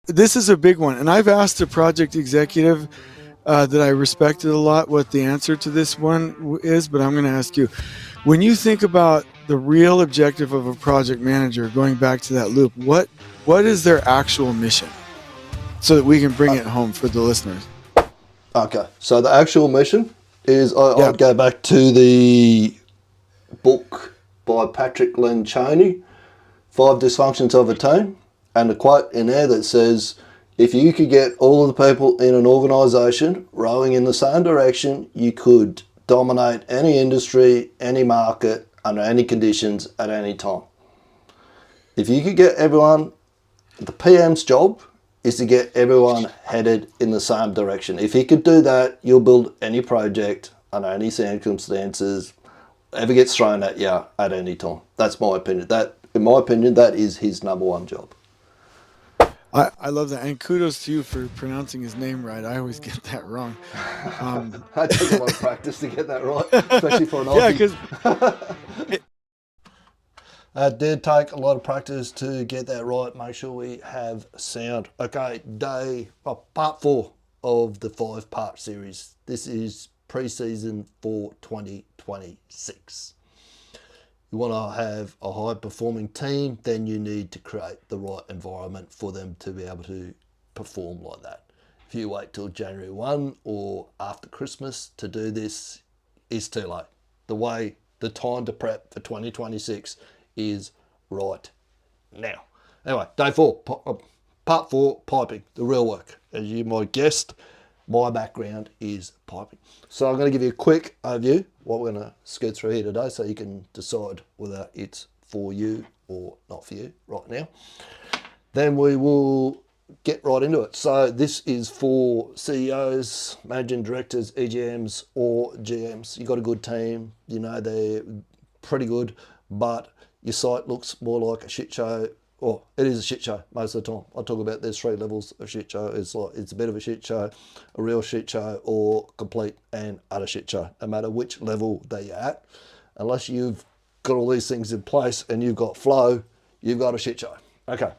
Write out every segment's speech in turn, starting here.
this is a big one, and I've asked a project executive that I respected a lot what the answer to this one is, but I'm going to ask you. When you think about the real objective of a project manager, going back to that loop, what is their actual mission, so that we can bring it home for the listeners? Okay, so the actual mission is Yeah. I'd go back to the book by Patrick Lencioni, Five Dysfunctions of a Team, and a quote in there that says, if you could get all of the people in an organisation rowing in the same direction, you could dominate any industry, any market, under any conditions, at any time. If you could get everyone, the PM's job is to get everyone headed in the same direction. If he could do that, you'll build any project under any circumstances, ever gets thrown at you at any time. That's my opinion. In my opinion, that is his number one job. I love that, and kudos to you for pronouncing his name right. I always get that wrong. That takes a lot of practice to get that right, especially for an Yeah, Aussie. because It did take a lot of practice to get that right. Make sure we have sound. Okay, part 4 of the 5-part series. This is pre-season for 2026. You want to have a high-performing team, then you need to create the right environment for them to be able to perform like that. If you wait till January 1 or after Christmas to do this, it's too late. The time to prep for 2026 is right now. Anyway, day 4, part 4, piping, the real work. As you might have guessed, my background is piping. So I'm going to give you a quick overview what we're going to skirt through here today, so you can decide whether it's for you or not for you right now. Then we will get right into it. So this is for CEOs, managing directors, EGMs or GMs. You've got a good team, you know they're pretty good, but your site looks more like a shit show. Or it is a shit show most of the time. I talk about there's 3 levels of shit show. It's a bit of a shit show, a real shit show, or complete and utter shit show. No matter which level that you're at, unless you've got all these things in place and you've got flow, you've got a shit show. Okay.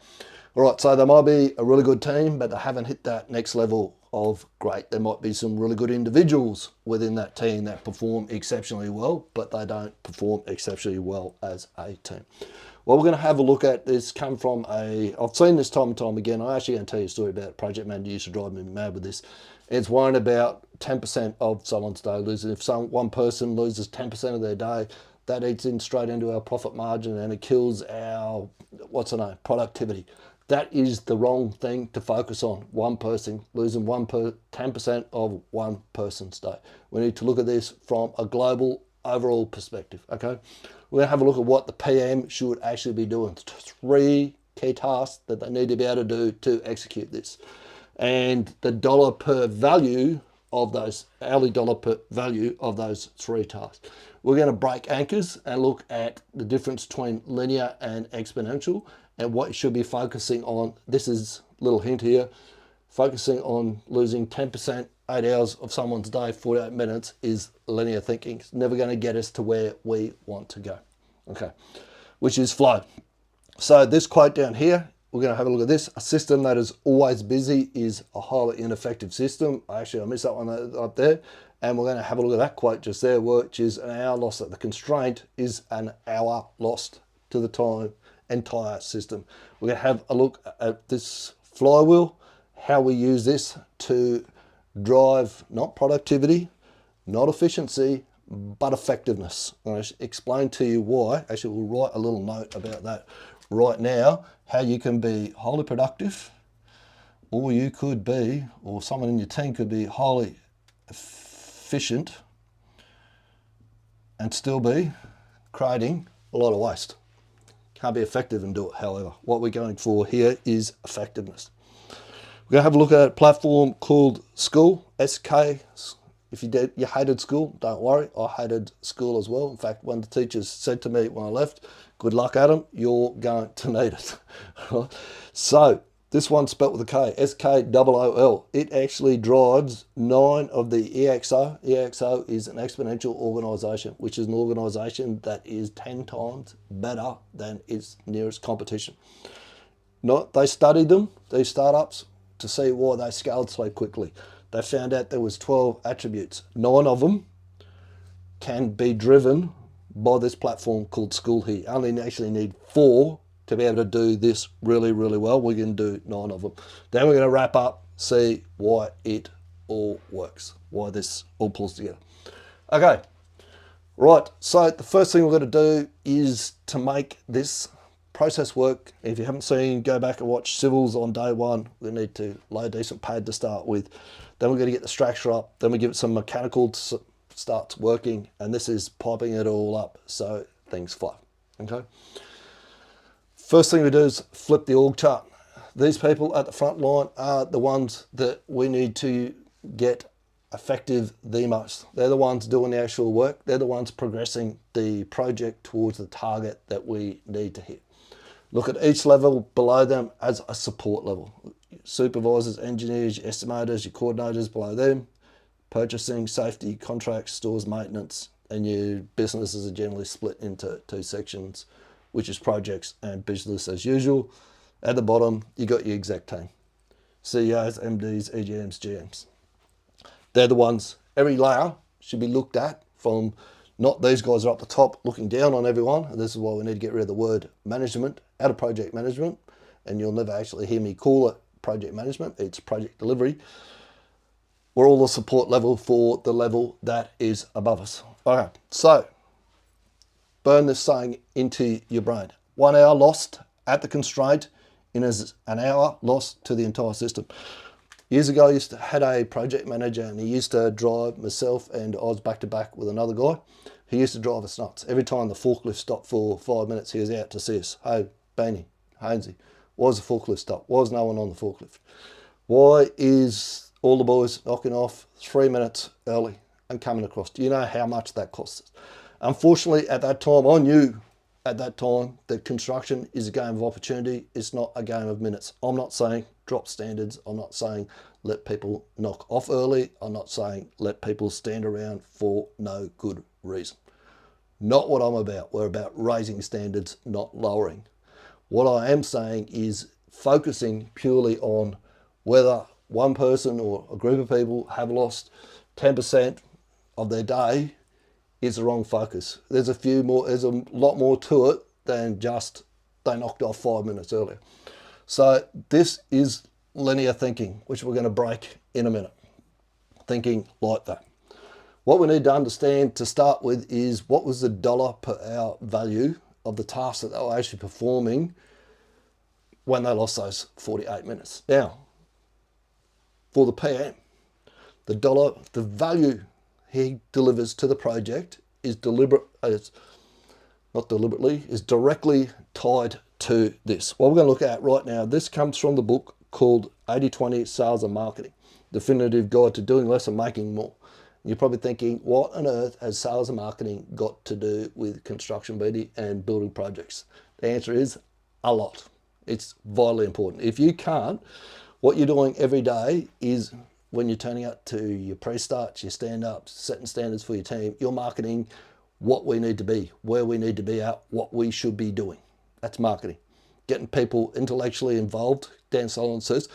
All right, so they might be a really good team, but they haven't hit that next level of great. There might be some really good individuals within that team that perform exceptionally well, but they don't perform exceptionally well as a team. What we're going to have a look at is come from I've seen this time and time again. I'm actually going to tell you a story about a project manager used to drive me mad with this. It's worrying about 10% of someone's day losing. If one person loses 10% of their day, that eats in straight into our profit margin and it kills our, productivity. That is the wrong thing to focus on. One person losing 10% of one person's day. We need to look at this from a global overall perspective, okay? We're going to have a look at what the PM should actually be doing. 3 key tasks that they need to be able to do to execute this. And the dollar per value of those, hourly dollar per value of those 3 tasks. We're going to break anchors and look at the difference between linear and exponential and what you should be focusing on. This is a little hint here. Focusing on losing 10%, 8 hours of someone's day, 48 minutes, is linear thinking. It's never going to get us to where we want to go, okay, which is flow. So this quote down here, we're going to have a look at this. A system that is always busy is a highly ineffective system. I missed that one up there. And we're going to have a look at that quote just there, which is an hour lost. The constraint is an hour lost to the entire system. We're going to have a look at this flywheel, how we use this to drive not productivity, not efficiency, but effectiveness. I'll explain to you why. Actually, we'll write a little note about that right now, how you can be highly productive, or you could be, or someone in your team could be highly efficient and still be creating a lot of waste. Can't be effective and do it, however. What we're going for here is effectiveness. We're going to have a look at a platform called School, SK. If you hated school, don't worry. I hated school as well. In fact, one of the teachers said to me when I left, good luck, Adam, you're going to need it. So this one's spelt with a K, SKOOL. It actually drives 9 of the EXO. EXO is an exponential organisation, which is an organisation that is 10 times better than its nearest competition. They studied them, these startups, to see why they scaled so quickly. They found out there was 12 attributes. 9 of them can be driven by this platform called School here. You only actually need 4 to be able to do this really, really well. We're going to do 9 of them. Then we're going to wrap up, see why it all works, why this all pulls together. Okay, right, so the first thing we're going to do is to make this process work. If you haven't seen, go back and watch civils on day 1. We need to lay a decent pad to start with. Then we're going to get the structure up. Then we give it some mechanical to start working. And this is piping it all up so things flow. Okay. First thing we do is flip the org chart. These people at the front line are the ones that we need to get effective the most. They're the ones doing the actual work. They're the ones progressing the project towards the target that we need to hit. Look at each level below them as a support level. Supervisors, engineers, your estimators, your coordinators below them, purchasing, safety, contracts, stores, maintenance, and your businesses are generally split into 2 sections, which is projects and business as usual. At the bottom, you got your exec team. CEOs, MDs, EGMs, GMs. They're the ones, every layer should be looked at from, not these guys are up the top looking down on everyone. And this is why we need to get rid of the word management out of project management. And you'll never actually hear me call it project management. It's project delivery. We're all the support level for the level that is above us. Okay, so burn this saying into your brain. 1 hour lost at the constraint is an hour lost to the entire system. Years ago, I had a project manager and he used to drive myself, and I was back to back with another guy. He used to drive us nuts. Every time the forklift stopped for 5 minutes, he was out to see us. Hey, Beanie, Hainsey, why was the forklift stopped? Why is no one on the forklift? Why is all the boys knocking off 3 minutes early and coming across? Do you know how much that costs us? Unfortunately, at that time, I knew at that time that construction is a game of opportunity. It's not a game of minutes. I'm not saying drop standards. I'm not saying let people knock off early. I'm not saying let people stand around for no good reason. Not what I'm about. We're about raising standards, not lowering. What I am saying is focusing purely on whether one person or a group of people have lost 10% of their day is the wrong focus. There's a lot more to it than just they knocked off 5 minutes earlier. So this is linear thinking, which we're going to break in a minute. Thinking like that. What we need to understand to start with is what was the dollar per hour value of the tasks that they were actually performing when they lost those 48 minutes. Now, for the PM, the value he delivers to the project is directly tied to this. What we're going to look at right now, this comes from the book called 80-20 Sales and Marketing, Definitive Guide to Doing Less and Making More. You're probably thinking, what on earth has sales and marketing got to do with construction, Beanie, and building projects? The answer is a lot. It's vitally important. If you can't, what you're doing every day is when you're turning up to your pre-starts, your stand-ups, setting standards for your team, you're marketing what we need to be, where we need to be at, what we should be doing. That's marketing. Getting people intellectually involved. Dan Sullivan says,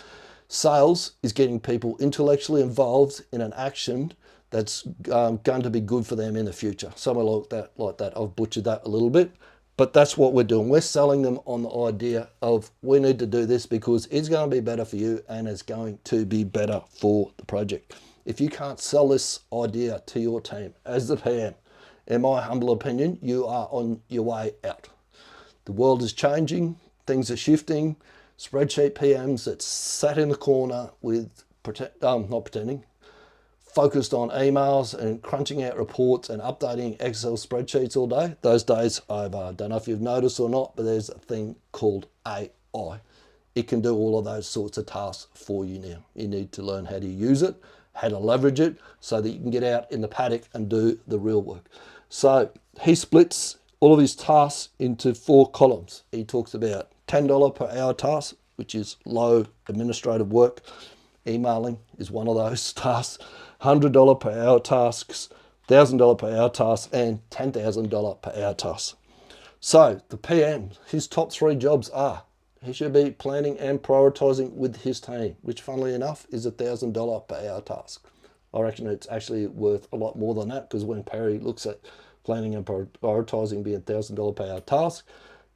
sales is getting people intellectually involved in an action that's going to be good for them in the future. Somewhere like that. I've butchered that a little bit, but that's what we're doing. We're selling them on the idea of we need to do this because it's going to be better for you and it's going to be better for the project. If you can't sell this idea to your team as the PM, in my humble opinion, you are on your way out. The world is changing, things are shifting. Spreadsheet PMs that sat in the corner with, focused on emails and crunching out reports and updating Excel spreadsheets all day, those days are over. I don't know if you've noticed or not, but there's a thing called AI. It can do all of those sorts of tasks for you now. You need to learn how to use it, how to leverage it, so that you can get out in the paddock and do the real work. So he splits all of his tasks into 4 columns. He talks about $10 per hour tasks, which is low administrative work. Emailing is one of those tasks. $100 per hour tasks, $1,000 per hour tasks, and $10,000 per hour tasks. So the PM, his top 3 jobs are, he should be planning and prioritising with his team, which funnily enough is $1,000 per hour task. I reckon it's actually worth a lot more than that, because when Perry looks at planning and prioritising being $1,000 per hour task,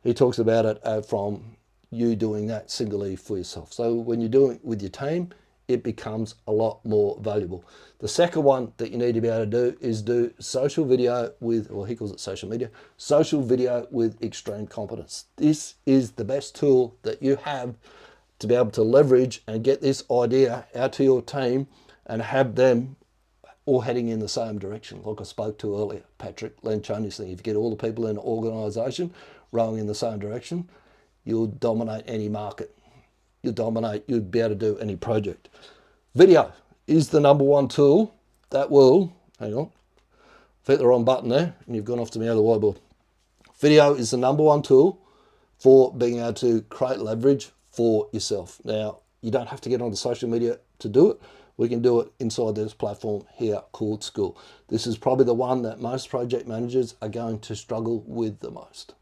he talks about it from you doing that singly for yourself. So when you're doing it with your team, it becomes a lot more valuable. The second one that you need to be able to do is do social video with, well, he calls it social media, social video with extreme competence. This is the best tool that you have to be able to leverage and get this idea out to your team and have them all heading in the same direction. Like I spoke to earlier, Patrick Lencioni's thing. If you get all the people in an organisation rowing in the same direction, you'll dominate any market. You'll be able to do any project. Video is the number one tool that will, hang on, I hit the wrong button there and you've gone off to my other whiteboard. Video is the number one tool for being able to create leverage for yourself. Now, you don't have to get onto social media to do it. We can do it inside this platform here called School. This is probably the one that most project managers are going to struggle with the most.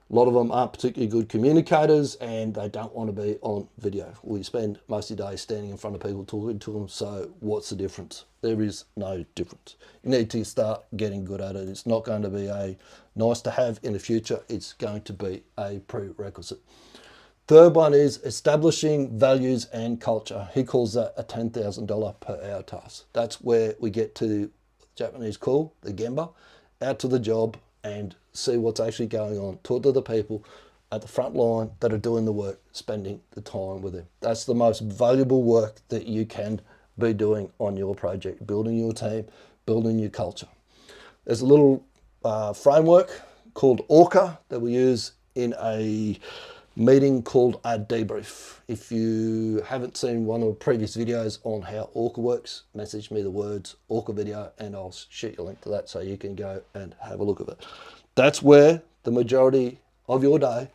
A lot of them aren't particularly good communicators and they don't want to be on video. We spend most of the day standing in front of people talking to them, so what's the difference? There is no difference. You need to start getting good at it. It's not going to be a nice to have in the future, it's going to be a prerequisite. Third one is establishing values and culture. He calls that a $10,000 per hour task. That's where we get to Japanese call, the gemba, out to the job and see what's actually going on. Talk to the people at the front line that are doing the work, spending the time with them. That's the most valuable work that you can be doing on your project, building your team, building your culture. There's a little framework called Orca that we use in a meeting called a debrief. If you haven't seen one of the previous videos on how Orca works, message me the words Orca video and I'll shoot you a link to that so you can go and have a look at it. That's where the majority of your day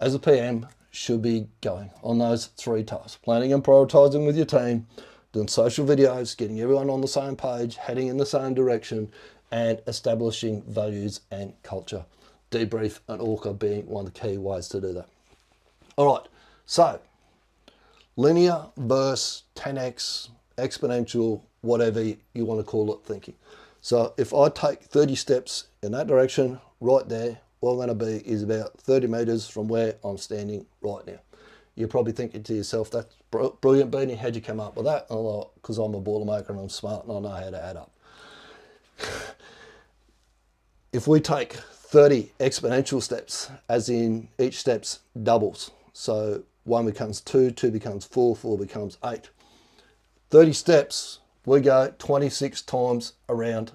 as a PM should be going, on those three tasks: planning and prioritising with your team, doing social videos, getting everyone on the same page, heading in the same direction, and establishing values and culture. Debrief and Orca being one of the key ways to do that. All right, so linear versus 10x, exponential, whatever you want to call it thinking. So if I take 30 steps in that direction, right there, where I'm going to be is about 30 meters from where I'm standing right now. You're probably thinking to yourself, that's brilliant, Beanie, how'd you come up with that? Because I'm a Boilermaker and I'm smart and I know how to add up. If we take 30 exponential steps, as in each step's doubles, so 1 becomes 2, 2 becomes 4, 4 becomes 8. 30 steps, we go 26 times around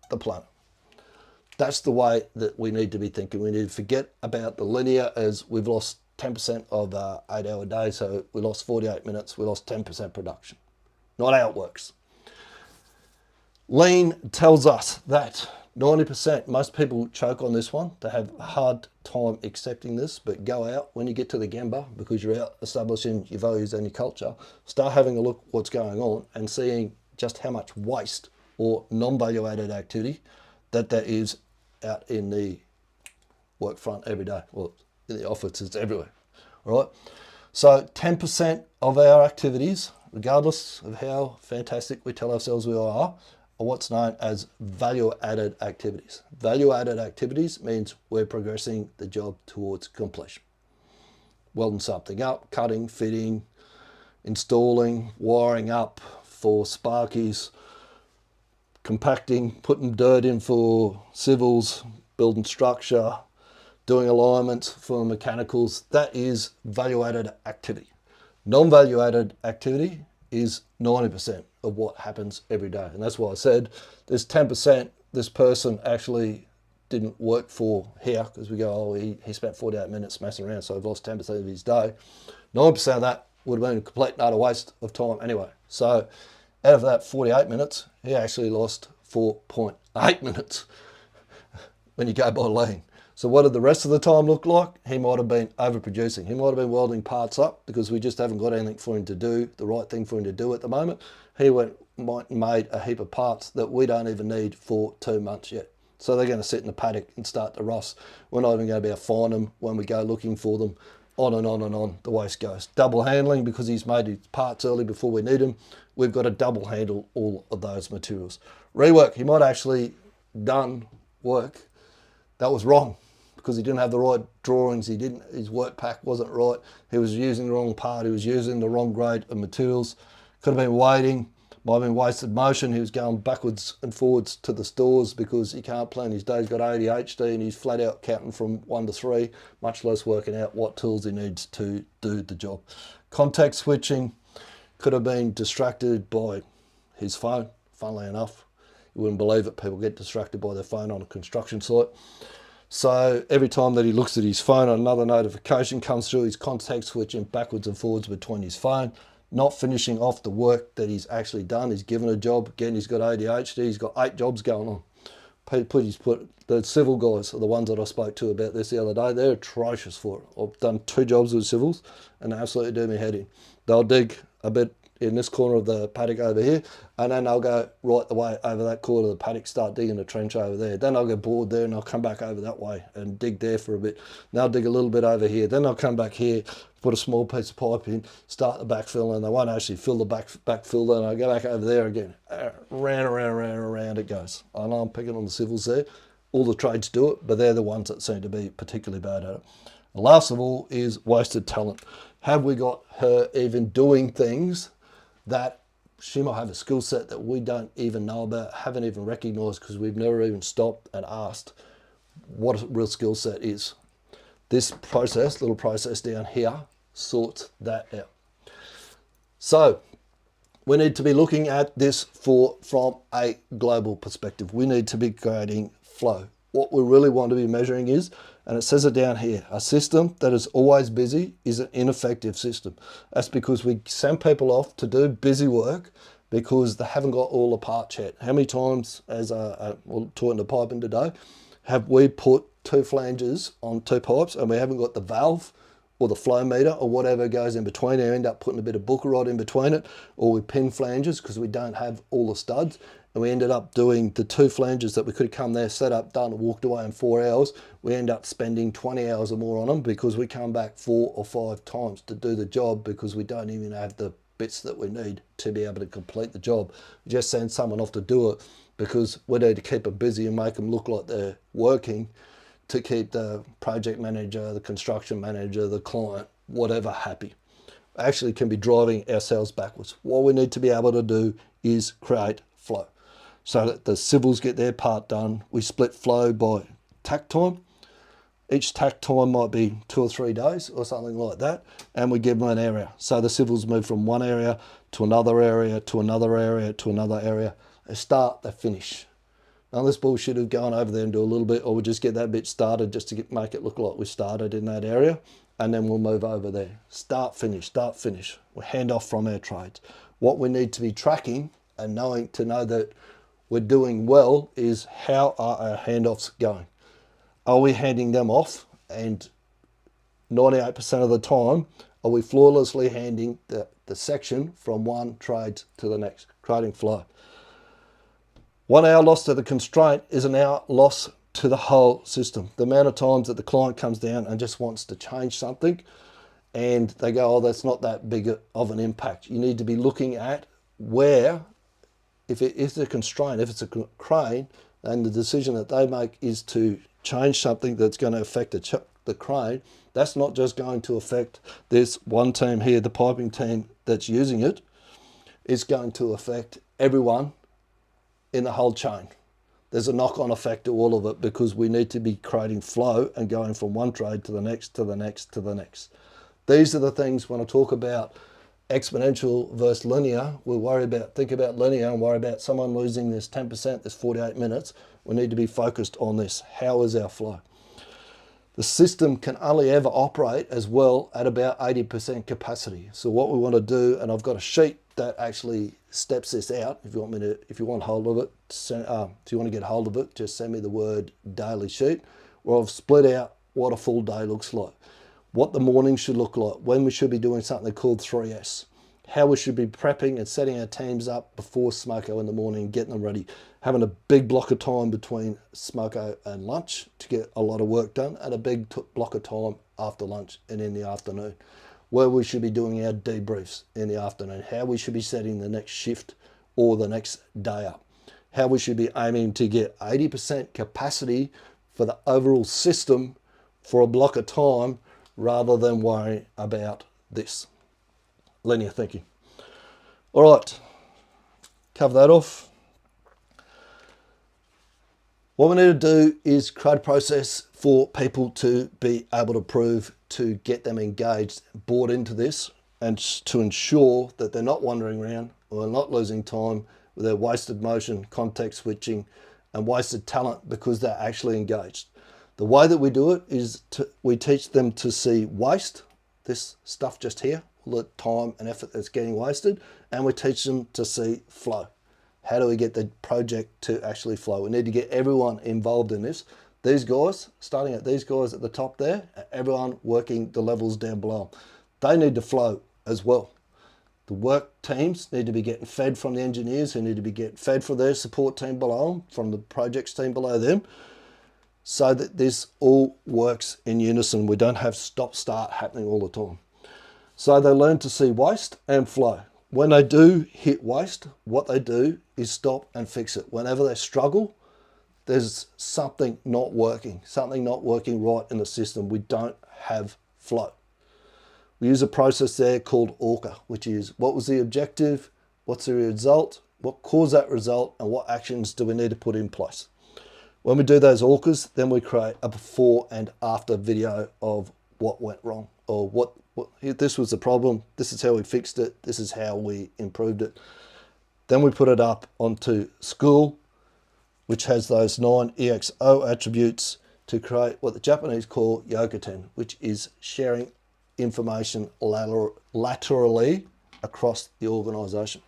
the planet. That's the way that we need to be thinking. We need to forget about the linear, as we've lost 10% of 8-hour day, so we lost 48 minutes, we lost 10% production. Not how it works. Lean tells us that 90%, most people choke on this one. They have a hard time accepting this, but go out when you get to the gemba, because you're out establishing your values and your culture, start having a look what's going on and seeing just how much waste or non-value added activity that there is out in the work front every day. Well, in the office, it's everywhere, all right? So 10% of our activities, regardless of how fantastic we tell ourselves we are what's known as value-added activities. Value-added activities means we're progressing the job towards completion. Welding something up, cutting, fitting, installing, wiring up for sparkies, compacting, putting dirt in for civils, building structure, doing alignments for mechanicals. That is value-added activity. Non-value-added activity is 90% of what happens every day. And that's why I said there's 10% this person actually didn't work for here, because we go, oh, he spent 48 minutes messing around, so I've lost 10% of his day. 9% of that would have been a complete and utter waste of time anyway. So out of that 48 minutes, he actually lost 4.8 minutes when you go by lean. So what did the rest of the time look like? He might have been overproducing. He might have been welding parts up because we just haven't got anything for him to do, the right thing for him to do at the moment. He made a heap of parts that we don't even need for 2 months yet. So they're going to sit in the paddock and start to rust. We're not even going to be able to find them when we go looking for them on and on and on the waste goes. Double handling, because he's made his parts early before we need them, we've got to double handle all of those materials. Rework, he might actually done work that was wrong because he didn't have the right drawings, his work pack wasn't right, he was using the wrong part, he was using the wrong grade of materials, could have been waiting, might have been wasted motion, he was going backwards and forwards to the stores because he can't plan his day, he's got ADHD and he's flat out counting from 1 to 3, much less working out what tools he needs to do the job. Context switching, could have been distracted by his phone, funnily enough. You wouldn't believe it, people get distracted by their phone on a construction site. So every time that he looks at his phone, another notification comes through, he's context switching backwards and forwards between his phone, not finishing off the work that he's actually done. He's given a job, again, he's got ADHD, he's got 8 jobs going on. The civil guys are the ones that I spoke to about this the other day. They're atrocious for it. I've done 2 jobs with civils and they absolutely do me head in. They'll dig a bit in this corner of the paddock over here, and then I'll go right the way over that corner of the paddock, start digging a trench over there. Then I'll get bored there and I'll come back over that way and dig there for a bit. Then I'll dig a little bit over here. Then I'll come back here, put a small piece of pipe in, start the backfill, and they won't actually fill the backfill. Then I'll go back over there again. Round it goes. I know I'm picking on the civils there. All the trades do it, but they're the ones that seem to be particularly bad at it. And last of all is wasted talent. Have we got her even doing things that she might have a skill set that we don't even know about, haven't even recognised because we've never even stopped and asked what a real skill set is. This process, little process down here, sorts that out. So we need to be looking at this from a global perspective. We need to be creating flow. What we really want to be measuring is, and it says it down here, a system that is always busy is an ineffective system. That's because we send people off to do busy work because they haven't got all the parts yet. How many times, as we're talking to piping today, have we put 2 flanges on 2 pipes and we haven't got the valve or the flow meter or whatever goes in between, and end up putting a bit of booker rod in between it, or we pin flanges because we don't have all the studs, and we ended up doing the 2 flanges that we could have come there, set up, done, and walked away in 4 hours. We end up spending 20 hours or more on them because we come back 4 or 5 times to do the job because we don't even have the bits that we need to be able to complete the job. We just send someone off to do it because we need to keep them busy and make them look like they're working, to keep the project manager, the construction manager, the client, whatever, happy. Actually can be driving ourselves backwards. What we need to be able to do is create flow so that the civils get their part done. We split flow by tack time. Each tack time might be 2 or 3 days or something like that, and we give them an area. So the civils move from one area to another area to another area to another area. They start, they finish. None of this bullshit of going over there and do a little bit, or we'll just get that bit started just to make it look like we started in that area, and then we'll move over there. Start, finish, start, finish. We hand off from our trades. What we need to be tracking and knowing to know that we're doing well is, how are our handoffs going? Are we handing them off? And 98% of the time, are we flawlessly handing the section from one trade to the next, creating flow? 1 hour loss to the constraint is an hour loss to the whole system. The amount of times that the client comes down and just wants to change something and they go, oh, that's not that big of an impact. You need to be looking at where, if it is a constraint, if it's a crane, and the decision that they make is to change something that's going to affect the crane, that's not just going to affect this one team here, the piping team that's using it. It's going to affect everyone in the whole chain. There's a knock-on effect to all of it because we need to be creating flow and going from one trade to the next, to the next, to the next. These are the things when I talk about exponential versus linear, think about linear and worry about someone losing this 10%, this 48 minutes. We need to be focused on this. How is our flow? The system can only ever operate as well at about 80% capacity. So what we want to do, and I've got a sheet that actually steps this out. If you want hold of it, if you want to get hold of it, just send me the word daily sheet, where I've split out what a full day looks like, what the morning should look like, when we should be doing something called 3S, how we should be prepping and setting our teams up before smoko in the morning, getting them ready, having a big block of time between smoko and lunch to get a lot of work done, and a big block of time after lunch and in the afternoon, where we should be doing our debriefs in the afternoon, how we should be setting the next shift or the next day up, how we should be aiming to get 80% capacity for the overall system for a block of time rather than worry about this. Linear thinking. All right, cover that off. What we need to do is create a process for people to be able to prove, to get them engaged, bought into this, and to ensure that they're not wandering around or not losing time with their wasted motion, context switching, and wasted talent because they're actually engaged. The way that we do it is we teach them to see waste, this stuff just here, all the time and effort that's getting wasted, and we teach them to see flow. How do we get the project to actually flow? We need to get everyone involved in this. These guys, starting at these guys at the top there, everyone working the levels down below, they need to flow as well. The work teams need to be getting fed from the engineers, who need to be getting fed from their support team below them, from the projects team below them, so that this all works in unison. We don't have stop-start happening all the time. So they learn to see waste and flow. When they do hit waste, what they do is stop and fix it. Whenever they struggle, there's something not working right in the system. We don't have flow. We use a process there called ORCA, which is what was the objective, what's the result, what caused that result, and what actions do we need to put in place. When we do those ORCAs, then we create a before and after video of what went wrong, or what this was the problem, this is how we fixed it, this is how we improved it. Then we put it up onto School, which has those 9 EXO attributes to create what the Japanese call yokoten, which is sharing information laterally across the organization.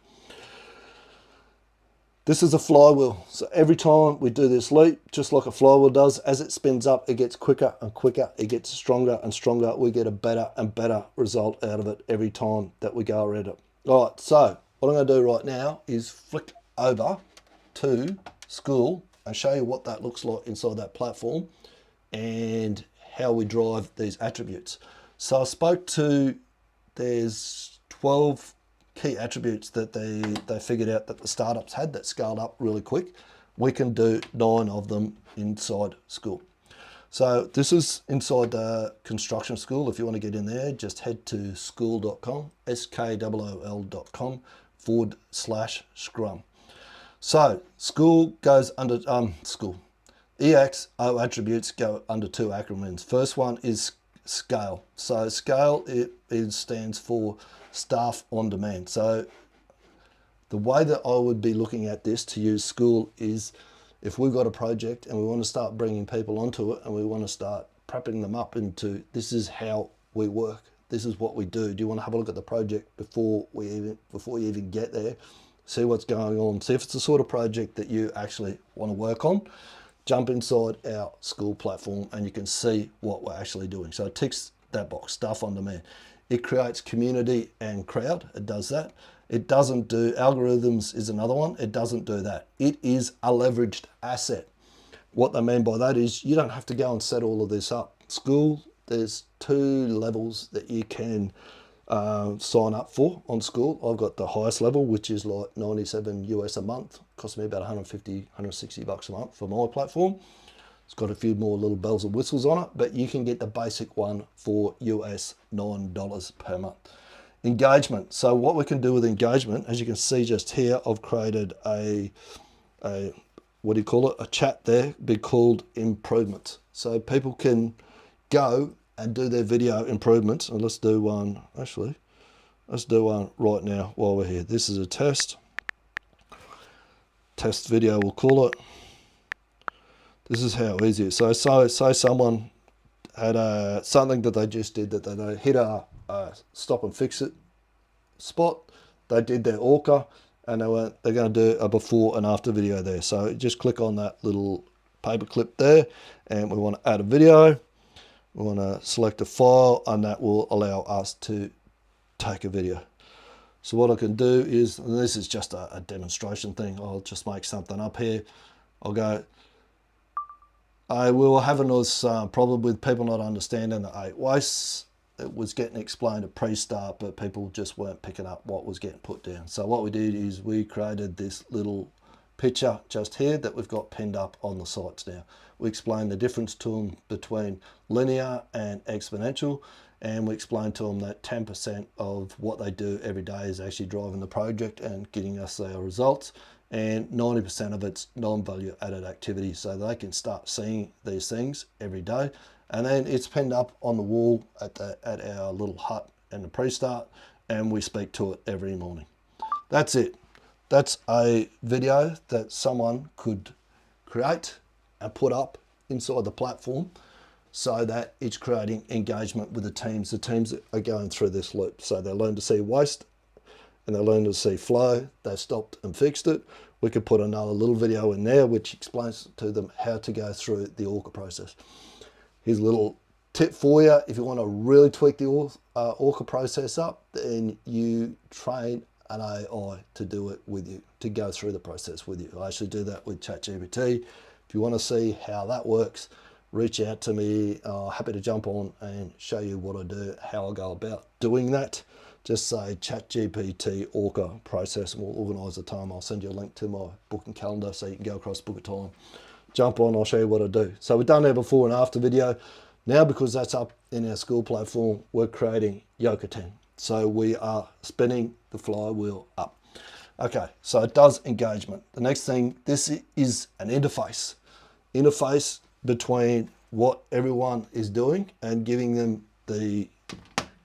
This is a flywheel. So every time we do this leap, just like a flywheel does, as it spins up, it gets quicker and quicker. It gets stronger and stronger. We get a better and better result out of it every time that we go around it. All right, so what I'm going to do right now is flick over to School and show you what that looks like inside that platform and how we drive these attributes. So I spoke to, there's 12 key attributes that they figured out that the startups had that scaled up really quick. We can do 9 of them inside School. So this is inside the construction school. If you want to get in there, just head to school.com, skool.com/scrum. So School goes under, EXO attributes go under 2 acronyms. First one is scale. So scale, it stands for staff on demand. So the way that I would be looking at this to use School is, if we've got a project and we want to start bringing people onto it and we want to start prepping them up into, this is how we work, this is what we do. Do you want to have a look at the project before you even get there? See what's going on. See if it's the sort of project that you actually want to work on. Jump inside our School platform and you can see what we're actually doing. So it ticks that box, staff on demand. It creates community and crowd. It does that. It doesn't do, algorithms is another one. It doesn't do that. It is a leveraged asset. What they mean by that is you don't have to go and set all of this up. School, there's 2 levels that you can sign up for on School. I've got the highest level, which is like 97 US a month. Costs me about 150, 160 bucks a month for my platform. It's got a few more little bells and whistles on it, but you can get the basic one for US $9 per month. Engagement. So what we can do with engagement, as you can see just here, I've created a what do you call it? A chat there, be called improvements. So people can go and do their video improvements. And let's do one, actually, let's do one right now while we're here. This is a test video, we'll call it. This is how easy it is. So say someone had something that they just did, that they hit a stop and fix it spot. They did their ORCA and they're going to do a before and after video there. So just click on that little paper clip there and we want to add a video. We want to select a file and that will allow us to take a video. So what I can do is, and this is just a demonstration thing, I'll just make something up here. I'll go, I will have another problem with people not understanding the 8 wastes. It was getting explained at pre-start, but people just weren't picking up what was getting put down. So what we did is we created this little picture just here that we've got pinned up on the sites now. We explained the difference to them between linear and exponential, and we explained to them that 10% of what they do every day is actually driving the project and getting us their results, and 90% of it's non-value added activity, so they can start seeing these things every day. And then it's pinned up on the wall at our little hut in the pre-start, and we speak to it every morning. That's it. That's a video that someone could create and put up inside the platform so that it's creating engagement with the teams. The teams are going through this loop. So they learn to see waste and they learn to see flow. They stopped and fixed it. We could put another little video in there which explains to them how to go through the orca process. Here's a little tip for you. If you want to really tweak the orca process up, then you train an AI to do it with you, to go through the process with you. I actually do that with ChatGPT. If you want to see how that works, reach out to me. Happy to jump on and show you what I do, how I go about doing that. Just say ChatGPT orca process and we'll organise a time. I'll send you a link to my booking calendar so you can go across, book a time. Jump on, I'll show you what I do. So we've done our before and after video. Now, because that's up in our school platform, we're creating Yoga 10. So we are spinning the flywheel up. Okay, so it does engagement. The next thing, this is an interface. Interface between what everyone is doing and giving them the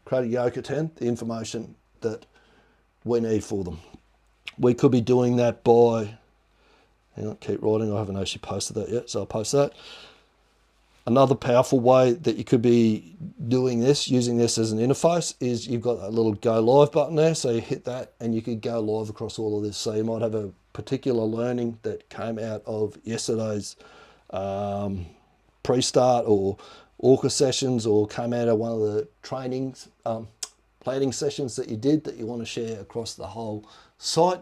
creating Yoga 10, the information that we need for them. We could be doing that by, hang on, keep writing, I haven't actually posted that yet, so I'll post that. Another powerful way that you could be doing this, using this as an interface, is you've got that little go live button there. So you hit that and you could go live across all of this. So you might have a particular learning that came out of yesterday's pre-start or orca sessions, or came out of one of the trainings, planning sessions that you did that you want to share across the whole site.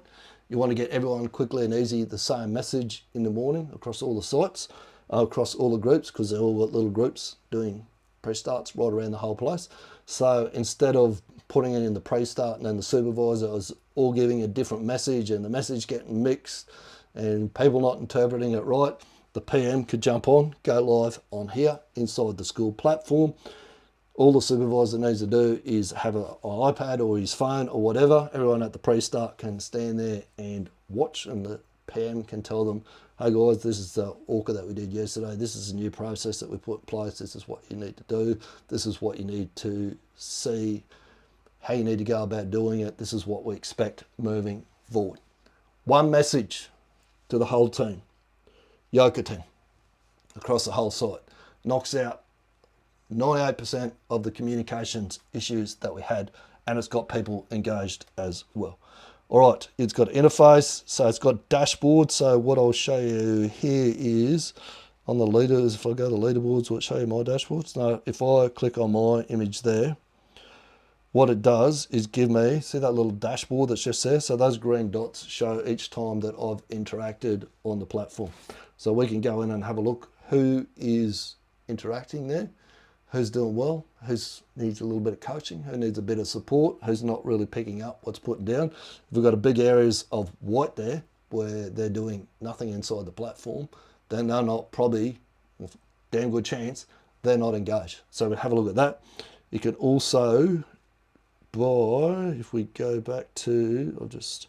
You want to get everyone quickly and easy the same message in the morning across all the sites. Across all the groups, because they're all got little groups doing pre-starts right around the whole place. So instead of putting it in the pre-start and then the supervisor is all giving a different message and the message getting mixed and people not interpreting it right, the PM could jump on, go live on here inside the school platform. All the supervisor needs to do is have an iPad or his phone or whatever. Everyone at the pre-start can stand there and watch, and the PM can tell them, hey guys, this is the orca that we did yesterday. This is a new process that we put in place. This is what you need to do. This is what you need to see, how you need to go about doing it. This is what we expect moving forward. One message to the whole team, Yoga 10, across the whole site. Knocks out 98% of the communications issues that we had, and it's got people engaged as well. All right, it's got interface, so it's got dashboard. So what I'll show you here is on the leaders, if I go to leaderboards, will it show you my dashboards? No, if I click on my image there, what it does is give me, see that little dashboard that's just there? So those green dots show each time that I've interacted on the platform. So we can go in and have a look who is interacting there, who's doing well, who needs a little bit of coaching, who needs a bit of support, who's not really picking up what's put down. If we've got a big areas of white there where they're doing nothing inside the platform, then they're not, probably, damn good chance, they're not engaged. So we have a look at that. You can also, if we go back to, I'll just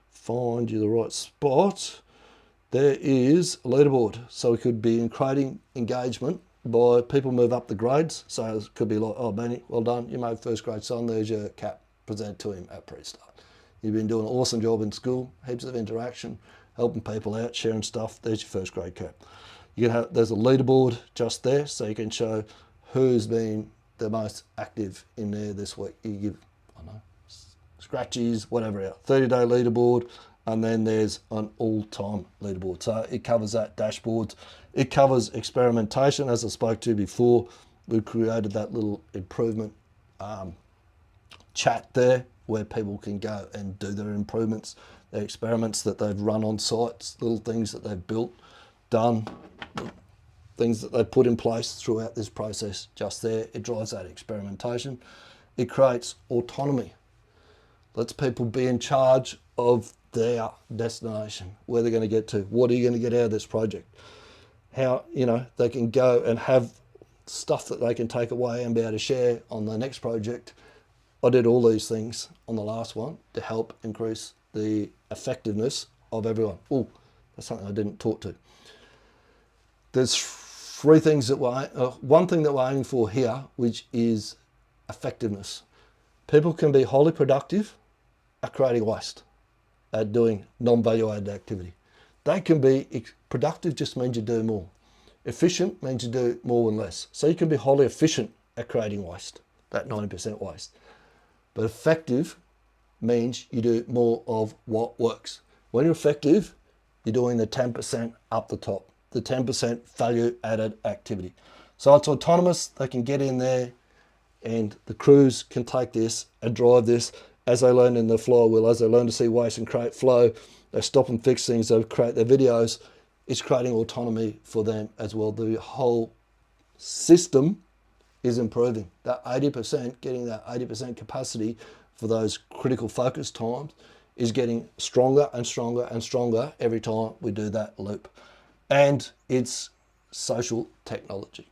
find you the right spot, there is a leaderboard. So we could be creating engagement by people move up the grades. So it could be like, oh, Beanie, well done, you made first grade son, there's your cap, present to him at pre-start. You've been doing an awesome job in school, heaps of interaction, helping people out, sharing stuff, there's your first grade cap. You can have, there's a leaderboard just there, so you can show who's been the most active in there this week. You give, I don't know, scratchies, whatever out, 30-day leaderboard, and then there's an all-time leaderboard. So it covers that dashboard. It covers experimentation, as I spoke to before. We created that little improvement chat there where people can go and do their improvements, their experiments that they've run on sites, little things that they've built, done, things that they've put in place throughout this process. Just there, it drives that experimentation. It creates autonomy. Lets people be in charge of their destination, where they're going to get to, what are you going to get out of this project, how, they can go and have stuff that they can take away and be able to share on the next project. I did all these things on the last one to help increase the effectiveness of everyone. Oh, that's something I didn't talk to. There's three things that one thing that we're aiming for here, which is effectiveness. People can be highly productive at creating waste, at doing non-value added activity. They can be productive, just means you do more. Efficient means you do more and less. So you can be highly efficient at creating waste, that 90% waste. But effective means you do more of what works. When you're effective, you're doing the 10% up the top, the 10% value added activity. So it's autonomous. They can get in there and the crews can take this and drive this as they learn in the flywheel, as they learn to see waste and create flow. They stop and fix things, they create their videos. It's creating autonomy for them as well. The whole system is improving. That 80%, getting that 80% capacity for those critical focus times is getting stronger and stronger and stronger every time we do that loop. And it's social technology.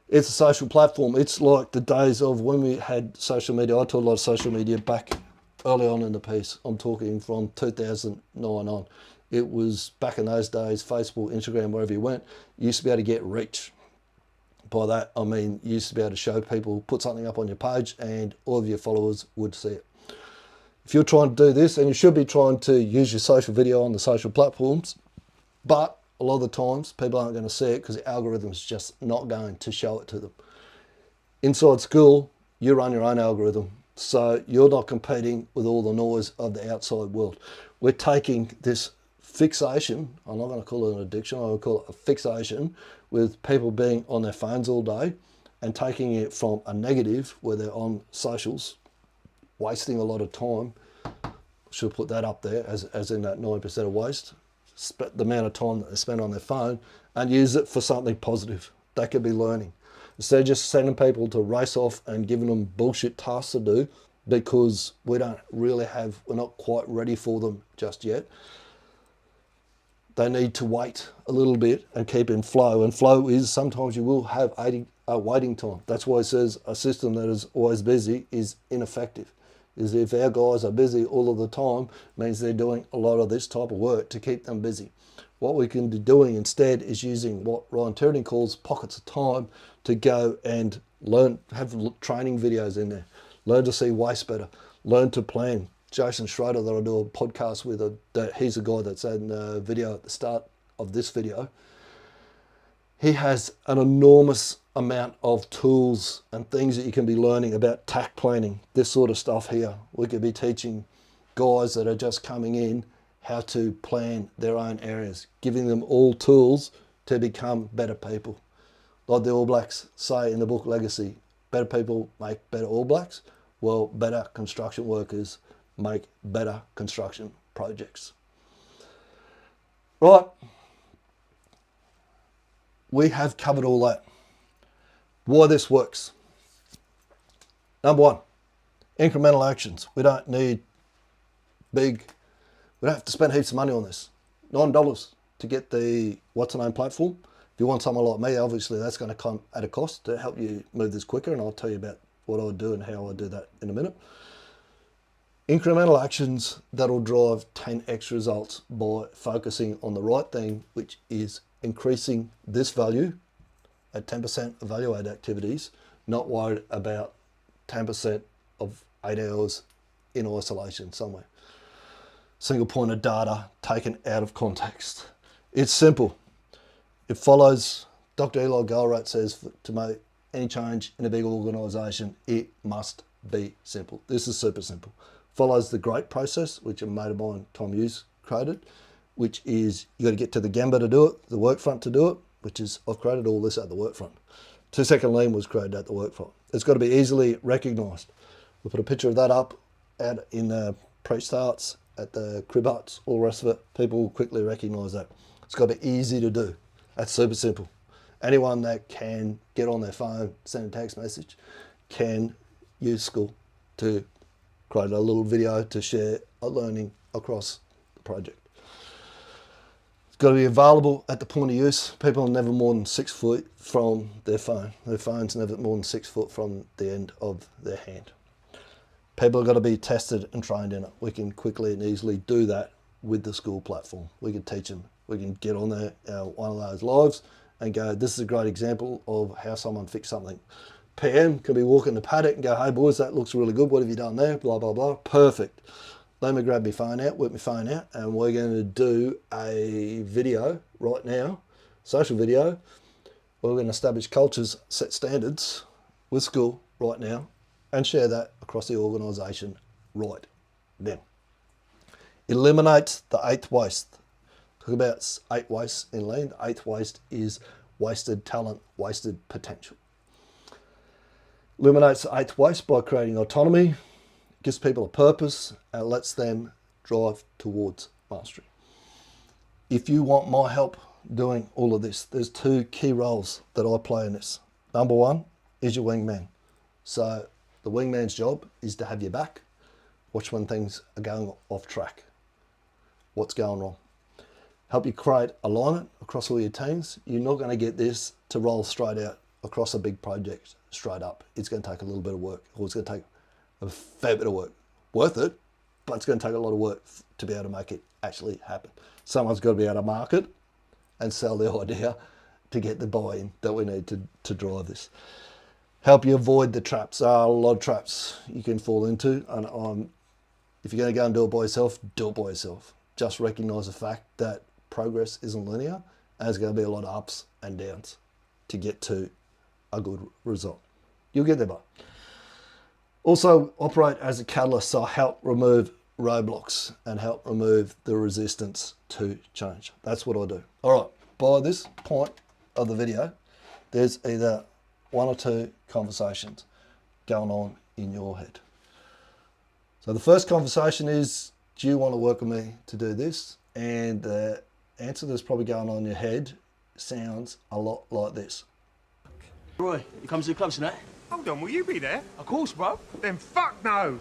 It's a social platform. It's like the days of when we had social media. I taught a lot of social media back early on in the piece. I'm talking from 2009 on. It was back in those days, Facebook, Instagram, wherever you went, you used to be able to get reach. By that, I mean, you used to be able to show people, put something up on your page and all of your followers would see it. If you're trying to do this, and you should be trying to use your social video on the social platforms, but a lot of the times people aren't going to see it because the algorithm's just not going to show it to them. Inside school, you run your own algorithm. So you're not competing with all the noise of the outside world. We're taking this fixation, I'm not going to call it an addiction, I'm going to call it a fixation with people being on their phones all day and taking it from a negative where they're on socials, wasting a lot of time. Should put that up there as in that 9% of waste. The amount of time that they spend on their phone, and use it for something positive. They could be learning. Instead of just sending people to race off and giving them bullshit tasks to do because we're not quite ready for them just yet. They need to wait a little bit and keep in flow. And flow is sometimes you will have waiting time. That's why it says a system that is always busy is ineffective. Is if our guys are busy all of the time, means they're doing a lot of this type of work to keep them busy. What we can be doing instead is using what Ryan Turing calls pockets of time to go and learn, have training videos in there, learn to see waste better, learn to plan. Jason Schroeder that I do a podcast with, he's a guy that's in the video at the start of this video. He has an enormous amount of tools and things that you can be learning about tack planning, this sort of stuff here. We could be teaching guys that are just coming in how to plan their own areas, giving them all tools to become better people. Like the All Blacks say in the book Legacy, better people make better All Blacks. Well, better construction workers make better construction projects. Right. We have covered all that. Why this works. Number one, incremental actions. We don't need we don't have to spend heaps of money on this. $9 to get the What's the Name platform. If you want someone like me, obviously that's going to come at a cost to help you move this quicker, and I'll tell you about what I would do and how I do that in a minute. Incremental actions that'll drive 10x results by focusing on the right thing, which is increasing this value at 10% of value add activities, not worried about 10% of 8 hours in isolation somewhere. Single point of data taken out of context. It's simple. It follows, Dr. Eli Goldratt says, to make any change in a big organisation, it must be simple. This is super simple. Follows the GREAT process, which a mate of mine, Tom Hughes, created, which is you got to get to the Gemba to do it, the work front to do it, which is I've created all this at the work front. 2 second lean was created at the work front. It's got to be easily recognised. We'll put a picture of that up out in the pre-starts, at the crib huts, all the rest of it, people will quickly recognise that. It's got to be easy to do. That's super simple. Anyone that can get on their phone, send a text message, can use school to create a little video to share a learning across the project. It's got to be available at the point of use. People are never more than 6 foot from their phone. Their phone's never more than 6 foot from the end of their hand. People have got to be tested and trained in it. We can quickly and easily do that with the school platform. We can teach them. We can get on there, one of those lives, and go, this is a great example of how someone fixed something. PM can be walking the paddock and go, hey boys, that looks really good. What have you done there? Blah, blah, blah. Perfect. Let me grab my phone out, whip my phone out, and we're going to do a video right now, social video. We're going to establish cultures, set standards with school right now, and share that across the organisation right now. Eliminate the 8th waste. Talk about 8 wastes in lean. The 8th waste is wasted talent, wasted potential. Eliminates the 8th waste by creating autonomy, gives people a purpose, and lets them drive towards mastery. If you want my help doing all of this, there's 2 key roles that I play in this. Number 1 is your wingman. So the wingman's job is to have your back, watch when things are going off track, what's going wrong. Help you create alignment across all your teams. You're not going to get this to roll straight out across a big project straight up. It's going to take a little bit of work, or it's going to take a fair bit of work. Worth it, but it's going to take a lot of work to be able to make it actually happen. Someone's got to be able to market and sell the idea to get the buy-in that we need to drive this. Help you avoid the traps. There are a lot of traps you can fall into, and if you're going to go and do it by yourself, do it by yourself. Just recognise the fact that progress isn't linear, and there's going to be a lot of ups and downs to get to a good result. You'll get there, but also operate as a catalyst, so help remove roadblocks and help remove the resistance to change. That's what I do. All right, by this point of the video, there's either 1 or 2 conversations going on in your head. So the first conversation is, do you want to work with me to do this? And the answer that's probably going on in your head sounds a lot like this. Roy, you come to the clubs tonight? Hold on, will you be there? Of course, bro. Then fuck no.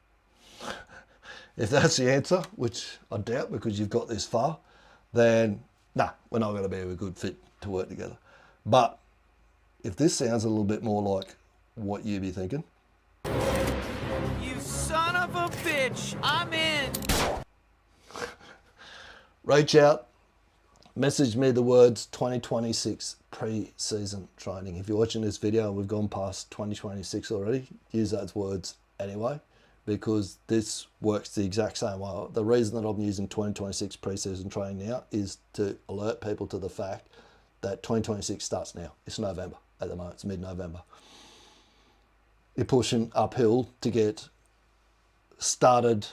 If that's the answer, which I doubt because you've got this far, then nah, we're not going to be a good fit to work together. But if this sounds a little bit more like what you'd be thinking. You son of a bitch, I'm in. Reach out, message me the words 2026 pre-season training. If you're watching this video and we've gone past 2026 already, use those words anyway, because this works the exact same way. The reason that I'm using 2026 pre-season training now is to alert people to the fact that 2026 starts now. It's November at the moment, it's mid-November. You're pushing uphill to get started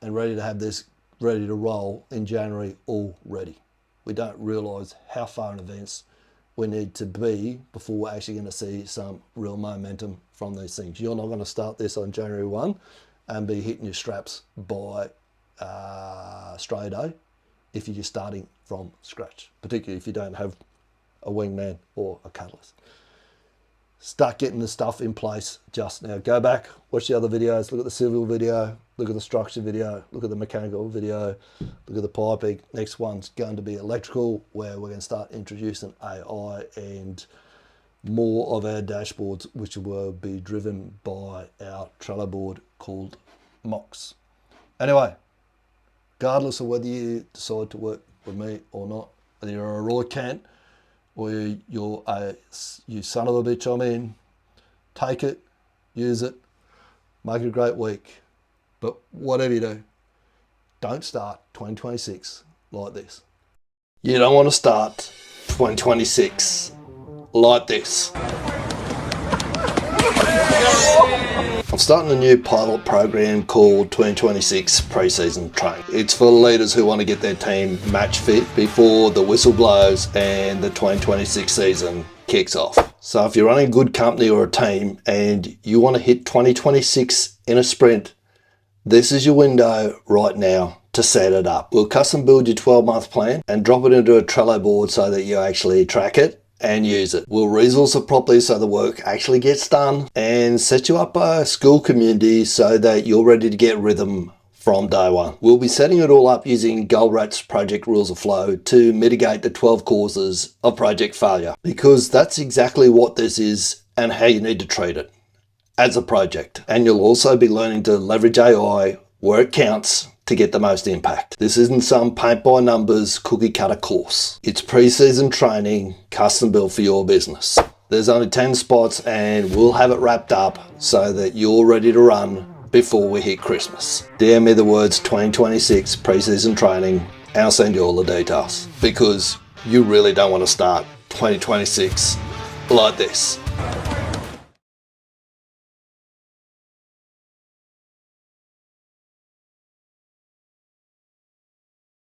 and ready to have this ready to roll in January already. We don't realise how far in advance we need to be before we're actually going to see some real momentum from these things. You're not going to start this on January 1 and be hitting your straps by Australia Day if you're starting from scratch, particularly if you don't have a wingman or a catalyst. Start getting the stuff in place just now. Go back, watch the other videos, look at the civil video, look at the structure video, look at the mechanical video, look at the piping. Next one's going to be electrical, where we're going to start introducing AI and more of our dashboards, which will be driven by our Trello board called Mox. Anyway, regardless of whether you decide to work with me or not, whether you're a Roy Kent or you're you son of a bitch, I'm in, take it, use it, make it a great week. But whatever you do, don't start 2026 like this. You don't want to start 2026 like this. I'm starting a new pilot program called 2026 Pre-Season Training. It's for leaders who want to get their team match fit before the whistle blows and the 2026 season kicks off. So if you're running a good company or a team and you want to hit 2026 in a sprint, This is your window right now to set it up. We'll custom build your 12-month plan and drop it into a Trello board so that you actually track it and use it. We'll resource it properly so the work actually gets done and set you up a school community so that you're ready to get rhythm from day one. We'll be setting it all up using Goldrat's project rules of flow to mitigate the 12 causes of project failure, because that's exactly what this is and how you need to treat it as a project. And you'll also be learning to leverage AI where it counts to get the most impact. This isn't some paint by numbers cookie cutter course. It's pre-season training custom built for your business. There's only 10 spots and we'll have it wrapped up so that you're ready to run before we hit Christmas. DM me the words 2026 pre-season training and I'll send you all the details, because you really don't want to start 2026 like this.